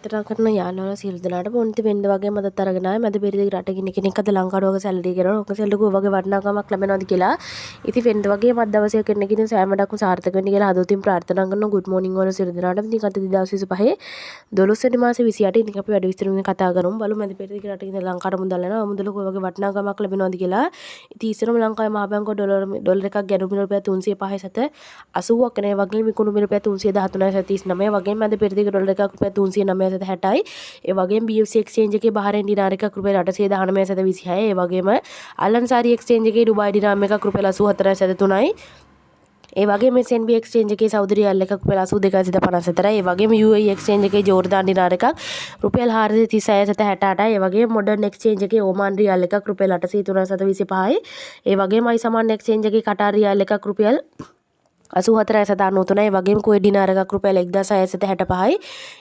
ප්‍රාර්ථනා කරන යාළුවෝ සියලු දෙනාට පොන්ති වෙන්න වගේ මදත් අරගෙන ආවේ මැද පෙරදිග රටක ඉන්න කෙනෙක් අද ලංකාවට වගේ සැලරි කරනවා. ඔක සැලරික වගේ වටිනාකමක් ලැබෙනවද කියලා. ඉතින් වෙන්න වගේ මත් දවසේ කෙනෙක් ඉතින් සෑමඩක්ම සාර්ථක වෙන්න කියලා හදවතින් ප්‍රාර්ථනා කරනවා. good morning වල සියලු දෙනාට. ඉතින් අද 2025 12 වෙනි මාසේ 28 ඉතින් අපි වැඩි විස්තර වලින් කතා කරමු. බලමු මැද පෙරදිග රටක ඉඳන් ලංකාවට මුදල් යනවා. මුදලක වගේ වටිනාකමක් ලැබෙනවද කියලා. ඉතින් ඉස්සරම ලංකාවේ මහ බැංකුව ඩොලර් එකක් ගැනුම් මිල රුපියල් 305 සත 80ක් නේ වගේ විකුණු මිල රුපියල් 313 සත 39 වගේ මැද පෙරදිග ඩොලර් එකක් රුපියල් 309 සත 60යි. ඒ වගේම BFC එක්ස්චේන්ජ් එකේ බහරේන් දිනාර එකක් රුපියල් 819 සත 26යි. ඒ වගේම අල්ලන්සාරි එක්ස්චේන්ජ් එකේ ඩුබායි දිනාම් එකක් රුපියල් 84 සත 3යි. ඒ වගේම SNB එක්ස්චේන්ජ් එකේ සෞදි රියාල් එකක් රුපියල් 82 සත 54යි. ඒ වගේම UAE එක්ස්චේන්ජ් එකේ ජෝර්දාන් දිනාර එකක් රුපියල් 436 සත 68යි. ඒ වගේම මොඩර්න් එක්ස්චේන්ජ් එකේ ඕමාන් රියාල් එකක් රුපියල් 803 සත 25යි. ඒ වගේම අයිසමාන් එක්ස්චේන්ජ් එකේ කටාර් රියාල් එකක් රුපියල් 84 සත 93යි. වගේම කුවේට් දිනාර එකක් රුපියල් 1006 සත 65යි.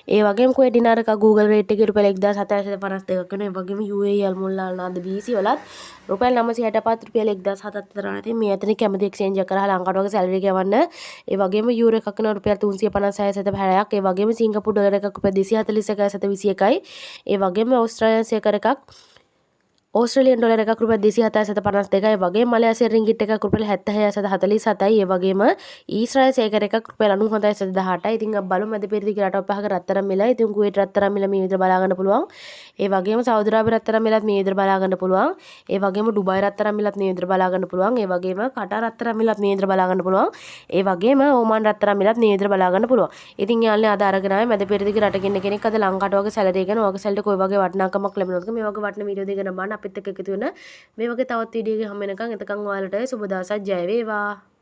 ඒ වගේම කුවේට් දිනාර එකක් Google රේට් එකේ රුපියල් 1007 සත 52ක් වෙනවා. ඒ වගේම UAE අල්මුල්ලා නාද BC වලත් රුපියල් 965 රුපියල් 1077 ඉතින් මේ අතරින් කැමති එක්ස්චේන්ජ් එක කරලා ලංකාවට වගේ සැලරි ගෙවන්න. ඒ වගේම යූරෝ එකක් වෙනවා රුපියල් 356 සත 60ක්. ඒ වගේම සිංගප්පූරු ඩොලර් එකක් රුපියල් 241 සත 21යි. ඒ වගේම ඕස්ට්‍රේලියානු සේකර් එකක් ඕස්ට්‍රේලියන් ඩොලර් එකක් රුපියල් 207 සත 52යි. ඒ වගේම මලයාසියන් රින්ගිට් එකක් රුපියල් 76 සත 47යි. ඒ වගේම ඊශ්‍රායල් සේකර් එකක් රුපියල් 97 සත 18යි. ඉතින් අපි බලමු මැද පෙරදිග රටවල් පහක රත්තරන් මිල. ඉතින් කුවේට් රත්තරන් මිල මේ විදිහට බලා ගන්න පුළුවන්. ඒ වගේම සෞදි අරාබිය රත්තරන් මිලත් මේ විදිහට බලා ගන්න පුළුවන්. ඒ වගේම ඩුබායි රත්තරන් මිලත් මේ විදිහට බලා ගන්න පුළුවන්. ඒ වගේම කටාර් රත්තරන් මිලත් මේ විදිහට බලා ගන්න පුළුවන්. ඒ වගේම ඕමාන් රත්තරන් මිලත් මේ විදිහට බලා ගන්න පුළුවන්. ඉතින් යාළුවනේ අද අරගෙන ආවේ මැද පෙරදිග රටක ඉන්න කෙනෙක් අද ලංකාවට වගේ සැලරි එකන ඔයගේ සැලරිට කොයි වගේ වටිනාකමක් ලැබෙනවද මේ වගේ වටින වීඩියෝ දෙක නම් බලන්න අපිත් එක්ක එකතු වෙන මේ වගේ තවත් වීඩියෝ එකක් හම්බ වෙනකන් එතකන් ඔයාලට සුබ දවසක් ජය වේවා.